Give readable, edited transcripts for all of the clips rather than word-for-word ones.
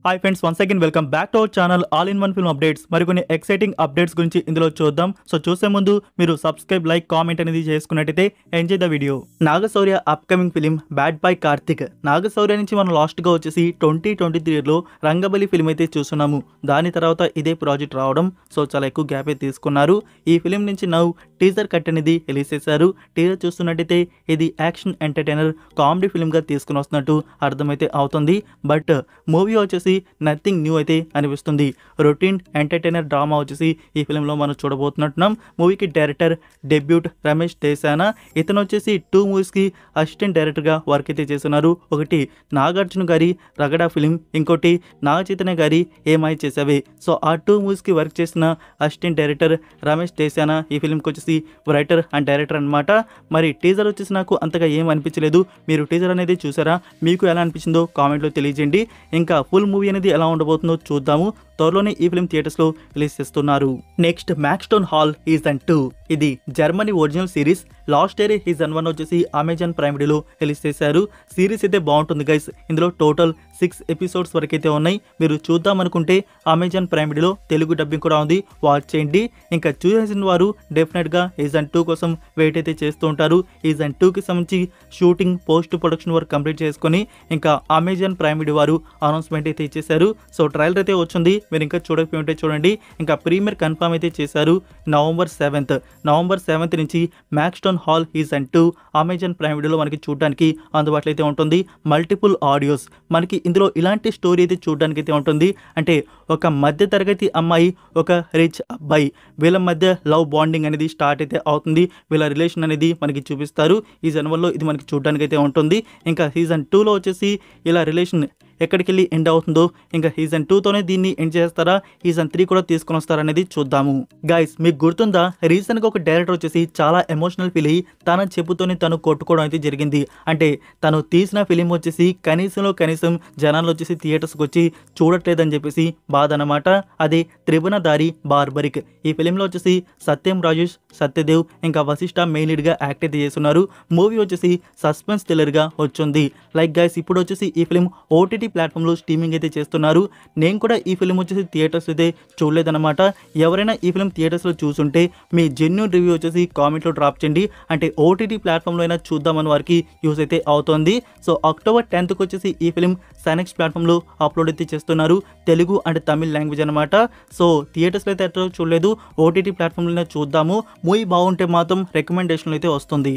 Hi friends, once again welcome back to our channel all in one film updates. మరికొన్ని exciting updates గురించి ఇందులో చూద్దాం. So చూసే ముందు మీరు సబ్స్క్రైబ్, లైక్, కామెంట్ అనేది చేసుకున్నట్టయితే enjoy the video. Nagashaurya upcoming film bad boy Karthik. Nagashaurya నుంచి మనం లాస్ట్ గా వచ్చేసి 2023లో రంగబలి ఫిల్మ్ అయితే చూస్తున్నాము. దాని తర్వాత ఇదే ప్రాజెక్ట్ రావడం, సో చాలా ఎక్కువ గ్యాప్ అయితే తీసుకున్నారు. ఈ ఫిలిం నుంచి నవ్వు టీజర్ కట్ అనేది రిలీజ్ చేశారు. టీజర్ చూస్తున్నట్టయితే ఇది యాక్షన్ ఎంటర్టైనర్ కామెడీ ఫిల్మ్ గా తీసుకుని వస్తున్నట్టు అర్థమైతే అవుతుంది. బట్ మూవీ వచ్చేసి నథింగ్ న్యూ అయితే అనిపిస్తుంది. రొటీన్ ఎంటర్టైనర్ డ్రామా వచ్చేసి ఈ ఫిలింలో మనం చూడబోతున్నట్టున్నాం. మూవీకి డైరెక్టర్ డెబ్యూట్ రమేష్ దేశానా. ఇతను వచ్చేసి 2 మూవీస్కి అసిస్టెంట్ డైరెక్టర్గా వర్క్ అయితే చేస్తున్నారు. ఒకటి నాగార్జున గారి రగడా ఫిలిం, ఇంకోటి నాగ చైతన్య గారి ఏమై చేసావే. సో ఆ 2 మూవీస్కి వర్క్ చేసిన అసిస్టెంట్ డైరెక్టర్ రమేష్ దేశానా ఈ ఫిలింకి వచ్చేసి రైటర్ అండ్ డైరెక్టర్ అనమాట. మరి టీజర్ వచ్చేసి నాకు అంతగా ఏం అనిపించలేదు. మీరు టీజర్ అనేది చూసారా? మీకు ఎలా అనిపించిందో కామెంట్లో తెలియజేయండి. ఇంకా ఫుల్ మూవీ అనేది ఎలా ఉండబోతుందో చూద్దాము. త్వరలోనే ఈ ఫిల్మ్ థియేటర్స్ లో రిలీజ్ చేస్తున్నారు. Next Maxton Hall season 2. ఇది Germany original series. Last year season 1 వచ్చేసి అమెజాన్ ప్రైమ్ వీడియోలో రిలీజ్ చేశారు. సిరీస్ అయితే బాగుంటుంది గైస్. ఇందులో టోటల్ 6 ఎపిసోడ్స్ వరకు అయితే ఉన్నాయి. మీరు చూద్దాం అనుకుంటే అమెజాన్ ప్రైమ్ వీడియోలో తెలుగు డబ్బింగ్ కూడా ఉంది, వాచ్ చేయండి. ఇంకా చూసిన వారు డెఫినెట్ గా సీజన్ 2 కోసం వెయిట్ అయితే చేస్తూ ఉంటారు. సీజన్ 2కి సంబంధించి shooting, post production work complete చేసుకొని ఇంకా అమెజాన్ ప్రైమ్ వీడియో వారు అనౌన్స్మెంట్ అయితే ఇచ్చేశారు. సో ట్రైలర్ అయితే వచ్చింది, మీరు ఇంకా చూడకపోయి ఉంటే చూడండి. ఇంకా ప్రీమియర్ కన్ఫర్మ్ అయితే చేశారు. నవంబర్ 7th నుంచి మ్యాక్స్టోన్ హాల్ సీజన్ 2 అమెజాన్ ప్రైమ్ వీడియోలో మనకి చూడడానికి అందుబాటులో అయితే ఉంటుంది. మల్టిపుల్ ఆడియోస్ మనకి ఇందులో ఇలాంటి స్టోరీ అయితే చూడడానికి అయితే ఉంటుంది. అంటే ఒక మధ్య తరగతి అమ్మాయి, ఒక రిచ్ అబ్బాయి, వీళ్ళ మధ్య లవ్ బాండింగ్ అనేది స్టార్ట్ అయితే అవుతుంది. వీళ్ళ రిలేషన్ అనేది మనకి చూపిస్తారు. సీజన్ 1లో ఇది మనకి చూడడానికి అయితే ఉంటుంది. ఇంకా సీజన్ 2లో వచ్చేసి ఇలా రిలేషన్ ఎక్కడికి వెళ్ళి ఎండ్ అవుతుందో, ఇంకా సీజన్ 2తోనే దీన్ని ఎండ్ చేస్తారా, సీజన్ 3 కూడా తీసుకొని వస్తారనేది చూద్దాము. గైస్, మీకు గుర్తుందా, రీసెంట్గా ఒక డైరెక్టర్ వచ్చేసి చాలా ఎమోషనల్ ఫీల్ అయ్యి తన చెప్పుతోనే తను కొట్టుకోవడం అయితే జరిగింది. అంటే తను తీసిన ఫిలిం వచ్చేసి కనీసం జనాలు వచ్చేసి థియేటర్స్కి వచ్చి చూడట్లేదని చెప్పేసి బాధ అనమాట. అదే త్రిభువనధారి బార్బరిక్. ఈ ఫిలింలో వచ్చేసి సత్యం రాజేష్, సత్యదేవ్ ఇంకా వశిష్ఠ మెయిన్ లీడ్గా యాక్ట్ అయితే చేస్తున్నారు. మూవీ వచ్చేసి సస్పెన్స్ థ్రిల్లర్గా వచ్చింది. లైక్ గైస్, ఇప్పుడు వచ్చేసి ఈ ఫిలిం ఓటీటీ ప్లాట్ఫామ్లో స్ట్రీమింగ్ అయితే చేస్తున్నారు. నేను కూడా ఈ ఫిలిం వచ్చేసి థియేటర్స్ అయితే చూడలేదన్నమాట. ఎవరైనా ఈ ఫిలిం థియేటర్స్లో చూసుంటే మీ జెన్యూన్ రివ్యూ వచ్చేసి కామెంట్లో డ్రాప్ చేయండి. అంటే ఓటీటీ ప్లాట్ఫామ్లో అయినా చూద్దామని వారికి యూజ్ అయితే అవుతుంది. సో అక్టోబర్ 10th వచ్చేసి ఈ ఫిలిం సైనెక్స్ ప్లాట్ఫామ్లో అప్లోడ్ అయితే చేస్తున్నారు. తెలుగు అండ్ తమిళ్ లాంగ్వేజ్ అనమాట. సో థియేటర్స్లో అయితే ఎట్లా చూడలేదు, ఓటీటీ ప్లాట్ఫామ్లో చూద్దాము. మూవీ బాగుంటే మాత్రం రికమెండేషన్ అయితే వస్తుంది.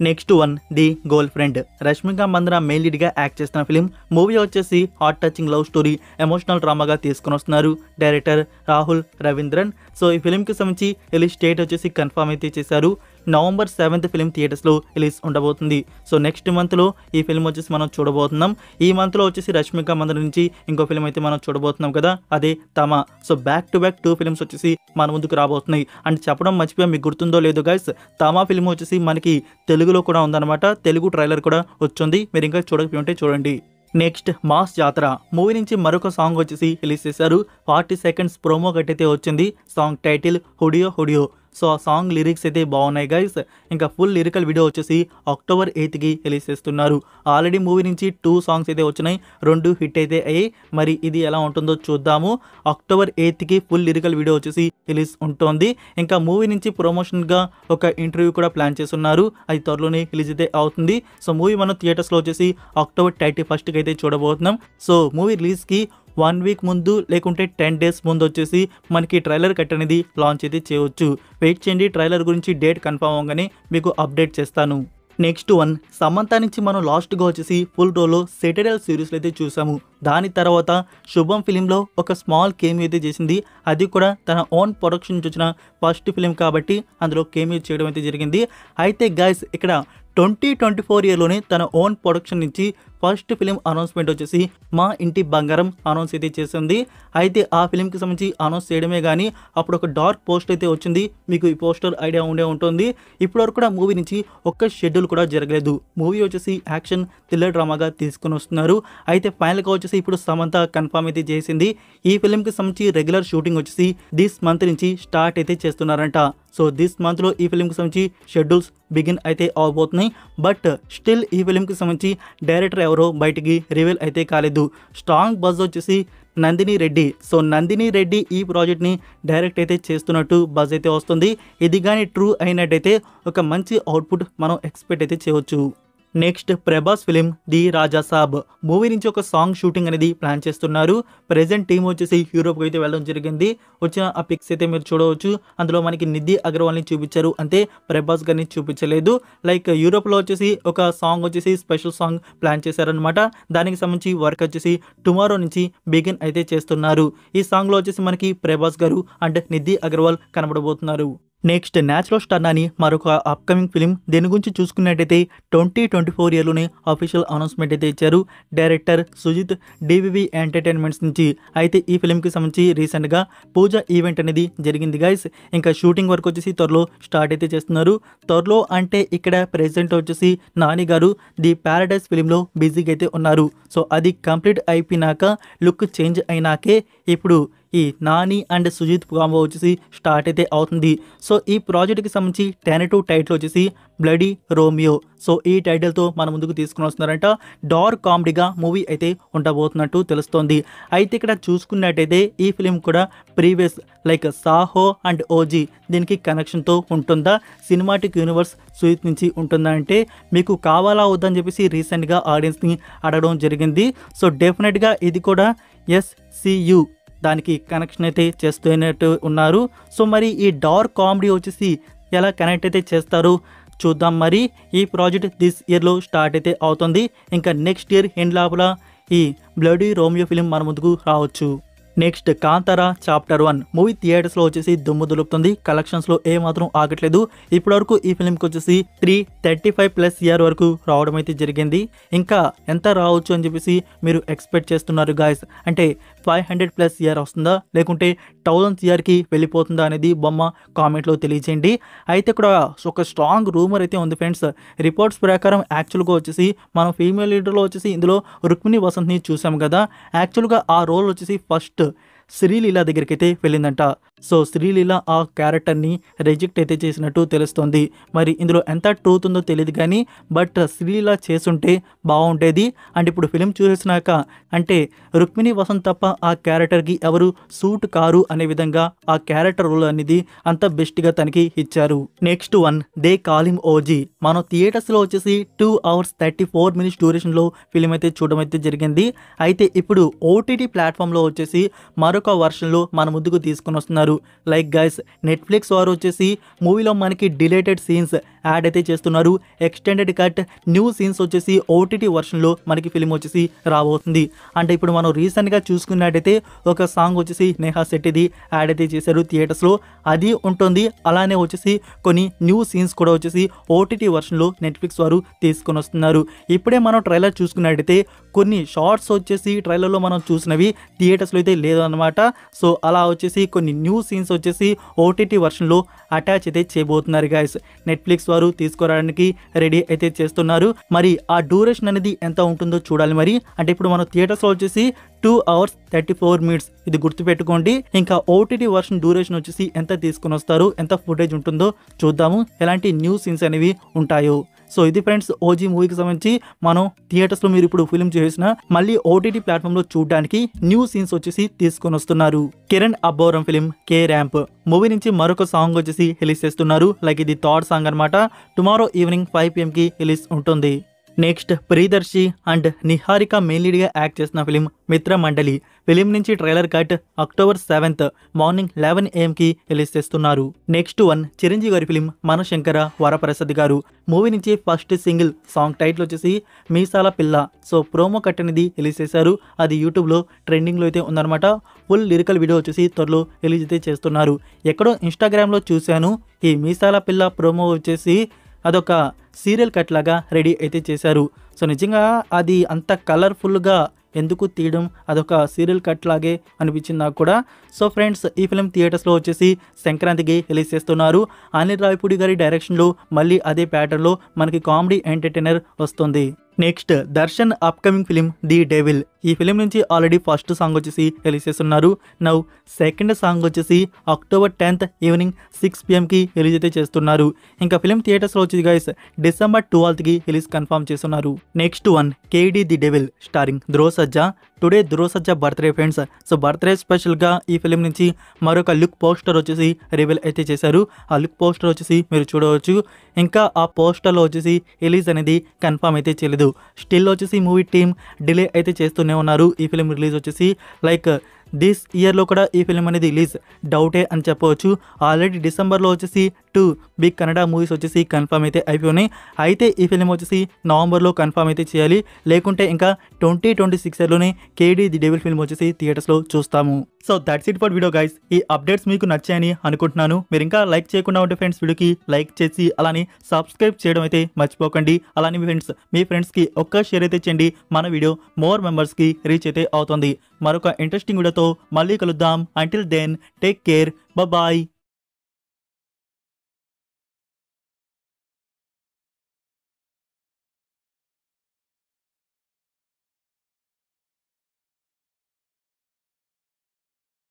Next one, the girl friend. Rashmika Mandanna main లీడ్గా యాక్ట్ చేస్తున్న ఫిలిం. మూవీ వచ్చేసి heart touching love story, emotional డ్రామాగా తీసుకొని వస్తున్నారు డైరెక్టర్ రాహుల్ రవీంద్రన్. సో ఈ ఫిలింకి సంబంధించి రిలీజ్ డేట్ వచ్చేసి కన్ఫర్మ్ అయితే చేశారు. నవంబర్ 7th ఫిలిం థియేటర్స్లో రిలీజ్ ఉండబోతుంది. సో నెక్స్ట్ మంత్లో ఈ ఫిల్మ్ వచ్చేసి మనం చూడబోతున్నాం. ఈ మంత్లో వచ్చేసి రష్మిక మందన నుంచి ఇంకో ఫిలిం అయితే మనం చూడబోతున్నాం కదా, అదే తమ. So back to back 2 films వచ్చేసి మన ముందుకు రాబోతున్నాయి. అండ్ చెప్పడం మర్చిపోయా, మీకు గుర్తుందో లేదో గైస్, తమ ఫిలిం వచ్చేసి మనకి తెలుగులో కూడా ఉందన్నమాట. తెలుగు ట్రైలర్ కూడా వచ్చింది, మీరు ఇంకా చూడకపోయి ఉంటే చూడండి. నెక్స్ట్ మాస్ జాతర మూవీ నుంచి మరొక సాంగ్ వచ్చేసి రిలీజ్ చేశారు. 40 seconds ప్రోమో కట్ అయితే వచ్చింది. Song title Hudiyo. సో ఆ సాంగ్ లిరిక్స్ అయితే బాగున్నాయి గైస్. ఇంకా ఫుల్ లిరికల్ వీడియో వచ్చేసి అక్టోబర్ 8th రిలీజ్ చేస్తున్నారు. ఆల్రెడీ మూవీ నుంచి 2 సాంగ్స్ అయితే వచ్చినాయి, 2 హిట్ అయితే అయ్యాయి. మరి ఇది ఎలా ఉంటుందో చూద్దాము. October 8th full lyrical video వచ్చేసి రిలీజ్ ఉంటుంది. ఇంకా మూవీ నుంచి ప్రమోషన్గా ఒక ఇంటర్వ్యూ కూడా ప్లాన్ చేస్తున్నారు. అది త్వరలోనే రిలీజ్ అయితే అవుతుంది. సో మూవీ మనం థియేటర్స్లో వచ్చేసి అక్టోబర్ 31st అయితే చూడబోతున్నాం. సో మూవీ రిలీజ్కి 1 week ముందు లేకుంటే 10 days ముందు వచ్చేసి మనకి ట్రైలర్ కట్ అనేది లాంచ్ అయితే చేయవచ్చు. వెయిట్ చేయండి, ట్రైలర్ గురించి డేట్ కన్ఫర్మ్ అవ్వగానే మీకు అప్డేట్ చేస్తాను. నెక్స్ట్ వన్, సమంత నుంచి మనం లాస్ట్గా వచ్చేసి ఫుల్ రోలో సెటిరల్ సిరీస్లో అయితే చూసాము. దాని తర్వాత శుభం ఫిలింలో ఒక స్మాల్ కేమియో అయితే చేసింది. అది కూడా తన ఓన్ ప్రొడక్షన్ నుంచి వచ్చిన ఫస్ట్ ఫిలిం కాబట్టి అందులో కేమియో చేయడం అయితే జరిగింది. అయితే గైస్, ఇక్కడ 2024 ఇయర్లోనే తన ఓన్ ప్రొడక్షన్ నుంచి ఫస్ట్ ఫిలిం అనౌన్స్మెంట్ వచ్చేసి మా ఇంటి బంగారం అనౌన్స్ అయితే చేసింది. అయితే ఆ ఫిలింకి సంబంధించి అనౌన్స్ చేయడమే కానీ అప్పుడు ఒక డార్క్ పోస్ట్ అయితే వచ్చింది. మీకు ఈ పోస్టర్ ఐడియా ఉండే ఉంటుంది. ఇప్పటివరకు కూడా మూవీ నుంచి ఒక్క షెడ్యూల్ కూడా జరగలేదు. మూవీ వచ్చేసి యాక్షన్ థ్రిల్లర్ డ్రామాగా తీసుకుని వస్తున్నారు. అయితే ఫైనల్గా వచ్చేసి ఇప్పుడు సమంత కన్ఫర్మ్ అయితే చేసింది. ఈ ఫిలింకి సంబంధించి రెగ్యులర్ షూటింగ్ వచ్చేసి దిస్ మంత్ నుంచి స్టార్ట్ అయితే చేస్తున్నారంట. సో దిస్ మంత్లో ఈ ఫిలింకి సంబంధించి షెడ్యూల్స్ బిగిన్ అయితే అవబోతున్నాయి. అని. బట్ స్టిల్ ఈ ఫిలింకి సంబంధించి డైరెక్టర్ ఎవరో బయటికి రివీల్ అయితే కాలేదు. స్ట్రాంగ్ బజ్ వచ్చేసి నందిని రెడ్డి. సో నందిని రెడ్డి ఈ ప్రాజెక్ట్ని డైరెక్ట్ అయితే చేస్తున్నట్టు బజ్ అయితే వస్తుంది. ఇది కానీ ట్రూ అయినట్టయితే ఒక మంచి అవుట్పుట్ మనం ఎక్స్పెక్ట్ అయితే చేయవచ్చు. Next Prabhas film the Raja Saab movie నుంచి ఒక సాంగ్ షూటింగ్ అనేది ప్లాన్ చేస్తున్నారు. ప్రెజెంట్ టీం వచ్చేసి యూరోప్కి అయితే వెళ్ళడం జరిగింది. వచ్చిన ఆ పిక్స్ అయితే మీరు చూడవచ్చు. అందులో మనకి నిధి అగర్వాల్ని చూపించారు, అంతే ప్రభాస్ గారిని చూపించలేదు. లైక్ యూరోప్లో వచ్చేసి ఒక సాంగ్ వచ్చేసి స్పెషల్ సాంగ్ ప్లాన్ చేశారనమాట. దానికి సంబంధించి వర్క్ వచ్చేసి టుమారో నుంచి బిగిన్ అయితే చేస్తున్నారు. ఈ సాంగ్లో వచ్చేసి మనకి ప్రభాస్ గారు అండ్ నిధి అగర్వాల్ కనబడబోతున్నారు. నెక్స్ట్ న్యాచురల్ స్టార్ అని మరొక అప్కమింగ్ ఫిలిం. దీని గురించి చూసుకున్నట్టయితే 2024 ఇయర్లోనే అఫీషియల్ అనౌన్స్మెంట్ అయితే ఇచ్చారు డైరెక్టర్ సుజిత్ డివివి ఎంటర్టైన్మెంట్స్ నుంచి. అయితే ఈ ఫిలింకి సంబంధించి రీసెంట్గా పూజ ఈవెంట్ అనేది జరిగింది గైస్. ఇంకా షూటింగ్ వర్క్ వచ్చేసి త్వరలో స్టార్ట్ అయితే చేస్తున్నారు. త్వరలో అంటే ఇక్కడ ప్రెజెంట్ వచ్చేసి నాని గారు ది ప్యారడైజ్ ఫిలింలో బిజీగా అయితే ఉన్నారు. సో అది కంప్లీట్ అయిపోయినాక లుక్ చేంజ్ అయినాకే ఇప్పుడు ఈ నాని అండ్ సుజిత్ కాంబో వచ్చేసి స్టార్ట్ అయితే అవుతుంది. సో ఈ ప్రాజెక్ట్కి సంబంధించి టెనటివ్ టైటిల్ వచ్చేసి బ్లడీ రోమియో. సో ఈ టైటిల్తో మన ముందుకు తీసుకుని వస్తున్నారంట. డార్క్ కామెడీగా మూవీ అయితే ఉండబోతున్నట్టు తెలుస్తోంది. అయితే ఇక్కడ చూసుకున్నట్టయితే ఈ ఫిలిం కూడా previous like Saaho and OG దీనికి కనెక్షన్తో ఉంటుందా, సినిమాటిక్ యూనివర్స్ సుజిత్ నుంచి ఉంటుందా అంటే మీకు కావాలా వద్దని చెప్పేసి రీసెంట్గా ఆడియన్స్ని అడగడం జరిగింది. సో డెఫినెట్గా ఇది కూడా SCU దానికి కనెక్షన్ అయితే చేస్తున్నట్టు ఉన్నారు. సో మరి ఈ డార్క్ కామెడీ వచ్చేసి ఎలా కనెక్ట్ అయితే చేస్తారు చూద్దాం. మరి ఈ ప్రాజెక్ట్ దిస్ ఇయర్లో స్టార్ట్ అయితే అవుతుంది. ఇంకా నెక్స్ట్ ఇయర్ ఎండ్ లోపల ఈ బ్లడీ రోమియో ఫిలిం మన ముందుకు రావచ్చు. నెక్స్ట్ కాంతారా చాప్టర్ 1 మూవీ థియేటర్స్లో వచ్చేసి దుమ్ము దులుపుతుంది. కలెక్షన్స్లో ఏమాత్రం ఆగట్లేదు. ఇప్పటివరకు ఈ ఫిలింకి వచ్చేసి 335+ CR వరకు రావడం అయితే జరిగింది. ఇంకా ఎంత రావచ్చు అని చెప్పేసి మీరు ఎక్స్పెక్ట్ చేస్తున్నారు గాయస్? అంటే 500+ CR వస్తుందా, లేకుంటే 1000 CRకి వెళ్ళిపోతుందా అనేది బొమ్మ కామెంట్లో తెలియజేయండి. అయితే ఇక్కడ ఒక స్ట్రాంగ్ రూమర్ అయితే ఉంది ఫ్రెండ్స్. రిపోర్ట్స్ ప్రకారం యాక్చువల్గా వచ్చేసి మనం ఫీమేల్ లీడర్లో వచ్చేసి ఇందులో రుక్మిణి వసంత్ని చూసాం కదా. యాక్చువల్గా ఆ రోల్ వచ్చేసి ఫస్ట్ శ్రీలీల దగ్గరికి అయితే వెళ్ళిందంట. సో శ్రీలీల ఆ క్యారెక్టర్ని రిజెక్ట్ అయితే చేసినట్టు తెలుస్తోంది. మరి ఇందులో ఎంత ట్రూత్ ఉందో తెలియదు కానీ బట్ శ్రీలీల చేసుంటే బాగుండేది. అండ్ ఇప్పుడు ఫిలిం చూసేసినాక అంటే రుక్మిణి వసంత్ తప్ప ఆ క్యారెక్టర్కి ఎవరు సూట్ కారు అనే విధంగా ఆ క్యారెక్టర్ రోల్ అనేది అంత బెస్ట్గా తనకి ఇచ్చారు. Next one they call him OG. మనం థియేటర్స్లో వచ్చేసి 2 hours 34 minutes డ్యూరేషన్లో ఫిలిం అయితే చూడడం అయితే జరిగింది. అయితే ఇప్పుడు OTT ప్లాట్ఫామ్లో వచ్చేసి మరొక వర్షన్లో మన ముందుకు తీసుకొని వస్తున్నారు. లైక్ గైస్ నెట్ఫ్లిక్స్ వారు వచ్చేసి మూవీలో మనకి డిలేటెడ్ సీన్స్ యాడ్ అయితే చేస్తున్నారు. ఎక్స్టెండెడ్ కట్ న్యూ సీన్స్ వచ్చేసి OTT వర్షన్లో మనకి ఫిలిం వచ్చేసి రాబోతుంది. అంటే ఇప్పుడు మనం రీసెంట్గా చూసుకున్నట్టయితే ఒక సాంగ్ వచ్చేసి నేహా శెట్టిది యాడ్ అయితే చేశారు థియేటర్స్లో, అది ఉంటుంది. అలానే వచ్చేసి కొన్ని న్యూ సీన్స్ కూడా వచ్చేసి OTT వర్షన్లో నెట్ఫ్లిక్స్ వారు తీసుకొని వస్తున్నారు. ఇప్పుడే మనం ట్రైలర్ చూసుకున్నట్టయితే కొన్ని షార్ట్స్ వచ్చేసి ట్రైలర్లో మనం చూసినవి థియేటర్స్లో అయితే లేదన్నమాట. సో అలా వచ్చేసి కొన్ని న్యూ సీన్స్ వచ్చేసి OTT వర్షన్లో అటాచ్ అయితే చేయబోతున్నారు గైస్. నెట్ఫ్లిక్స్ వారు తీసుకురావడానికి రెడీ అయితే చేస్తున్నారు. మరి ఆ డ్యూరేషన్ అనేది ఎంత ఉంటుందో చూడాలి. మరి అంటే ఇప్పుడు మనం థియేటర్స్లో వచ్చేసి 2 hours 34 minutes ఇది గుర్తుపెట్టుకోండి. ఇంకా OTT వర్షన్ డ్యూరేషన్ వచ్చేసి ఎంత తీసుకుని వస్తారు, ఎంత ఫుటేజ్ ఉంటుందో చూద్దాము, ఎలాంటి న్యూ సీన్స్ అనేవి ఉంటాయో. సో ఇది ఫ్రెండ్స్ ఓజీ మూవీకి సంబంధించి మనం థియేటర్స్లో మీరు ఇప్పుడు ఫిలిం చేసిన మళ్ళీ OTT ప్లాట్ఫామ్లో చూడడానికి న్యూ సీన్స్ వచ్చేసి తీసుకొని వస్తున్నారు. Kiran Abbavaram film K ramp movie నుంచి మరొక సాంగ్ వచ్చేసి రిలీజ్ చేస్తున్నారు. లైక్ ఇది థర్డ్ సాంగ్ అనమాట. టుమారో ఈవినింగ్ 5 PM రిలీజ్ ఉంటుంది. Next Priyadarshi and Niharika main లీడ్గా యాక్ట్ చేసిన ఫిలిం మిత్ర మండలి ఫిలిం నుంచి trailer cut October 7th morning 11 AM release చేస్తున్నారు. నెక్స్ట్ వన్ చిరంజీవి గారి ఫిలిం మనశంకర వరప్రసాద్ గారు మూవీ నుంచి ఫస్ట్ సింగిల్ సాంగ్ టైటిల్ వచ్చేసి మీసాల పిల్ల. సో ప్రోమో కట్ అనేది రిలీజ్ చేశారు. అది యూట్యూబ్లో ట్రెండింగ్లో అయితే ఉందన్నమాట. ఫుల్ లిరికల్ వీడియో వచ్చేసి త్వరలో రిలీజ్ అయితే చేస్తున్నారు. ఎక్కడో ఇన్స్టాగ్రామ్లో చూశాను ఈ మీసాల పిల్ల ప్రోమో వచ్చేసి అదొక సీరియల్ కట్ లాగా రెడీ అయితే చేశారు. సో నిజంగా అది అంత కలర్ఫుల్గా ఎందుకు తీయడం, అదొక సీరియల్ కట్ లాగే అనిపించింది నాకు కూడా. సో ఫ్రెండ్స్ ఈ ఫిలిం థియేటర్స్లో వచ్చేసి సంక్రాంతికి రిలీజ్ చేస్తున్నారు. అనిల్ రావిపూడి గారి డైరెక్షన్లో మళ్ళీ అదే ప్యాటర్న్లో మనకి కామెడీ ఎంటర్టైనర్ వస్తుంది. Next Darshan upcoming film the devil ఈ ఫిలిం నుంచి ఆల్రెడీ ఫస్ట్ సాంగ్ వచ్చేసి రిలీజ్ చేస్తున్నారు. నౌ సెకండ్ సాంగ్ వచ్చేసి October 10th ఈవినింగ్ 6 PM కి రిలీజ్ అయితే చేస్తున్నారు. ఇంకా ఫిలిం థియేటర్స్లో వచ్చేది గైస్ December 12th కి రిలీజ్ కన్ఫర్మ్ చేస్తున్నారు. Next one KD the devil starring Dhruva సజ్జా. టుడే ధ్రువ సజ్జా బర్త్డే ఫ్రెండ్స్. సో బర్త్డే స్పెషల్గా ఈ ఫిలిం నుంచి మరొక లుక్ పోస్టర్ వచ్చేసి రివీల్ అయితే చేశారు. ఆ లుక్ పోస్టర్ వచ్చేసి మీరు చూడవచ్చు. ఇంకా ఆ పోస్టర్లో వచ్చేసి రిలీజ్ అనేది కన్ఫర్మ్ అయితే చేయలేదు. స్టిల్ వచ్చేసి మూవీ టీమ్ డిలే అయితే చేస్తూనే ఉన్నారు. ఈ ఫిలిం రిలీజ్ వచ్చేసి లైక్ దిస్ ఇయర్లో కూడా ఈ ఫిలిం అనేది రిలీజ్ డౌటే అని చెప్పవచ్చు. ఆల్రెడీ డిసెంబర్లో వచ్చేసి 2 బిగ్ కన్నడ మూవీస్ వచ్చేసి కన్ఫర్మ్ అయితే అయిపోయినాయి. అయితే ఈ ఫిలిం వచ్చేసి నవంబర్లో కన్ఫర్మ్ అయితే చేయాలి. లేకుంటే ఇంకా 2026లోనే కేడి ది డెవిల్ ఫిల్మ్ వచ్చేసి థియేటర్స్లో చూస్తాము. So that's it for video guys. ఈ అప్డేట్స్ మీకు నచ్చాయని అనుకుంటున్నాను. మీరు ఇంకా లైక్ చేయకుండా ఉంటే ఫ్రెండ్స్ వీడియోకి లైక్ చేసి అలానే సబ్స్క్రైబ్ చేయడం అయితే మర్చిపోకండి. అలానే మీ ఫ్రెండ్స్కి ఒక్క షేర్ అయితే చేయండి. మన వీడియో మోర్ మెంబర్స్కి రీచ్ అయితే అవుతుంది. మరొక ఇంట్రెస్టింగ్ వీడియోతో మళ్ళీ కలుద్దాం. Until then take care, bye.